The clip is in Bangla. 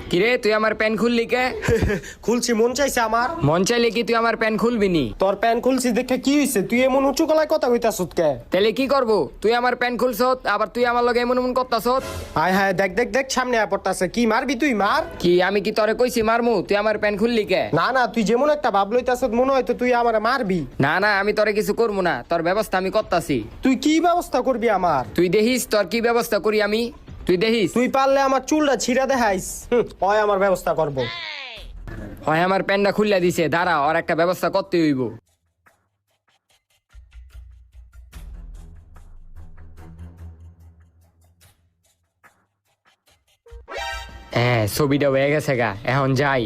কিরে তুই আমার প্যান খুললি কে? খুলছি, মন চাইছে আমার। মন চাইলে কি তুই আমার প্যান খুলবি নি? তোর প্যান খুলছি দেখে কি হইছে? তুই এমন উঁচু গলায় কথা কইতাছস কে? তাহলে কি করব? তুই আমার প্যান খুলছত, আবার তুই আমার লগে এমন এমন করতাছত। হায় হায়, দেখ দেখ দেখ, সামনে আয় পড়তাছে। কি মারবি তুই? মার। কি আমি কি তোরে কইছি মারমু? তুই আমার প্যান খুললি কে? না না, তুই যেমন একটা ভাব লইতাছস মনে হয় তো তুই আমারে মারবি। না না, আমি তোরে কিছু করবো না, তোর ব্যবস্থা আমি করতাছি। তুই কি ব্যবস্থা করবি আমার? তুই দেখিস তোর কি ব্যবস্থা করি আমি। তুই দেখিস। তুই পারলে আমার চুলটা ছিঁড়া দেখাইস, হয় আমার ব্যবস্থা করব। হয় আমার প্যানটা খুললা দিছে, দাঁড়া ওর একটা ব্যবস্থা করতে হইব। হ্যাঁ, ছবিটা হয়ে গেছে গা, এখন যাই।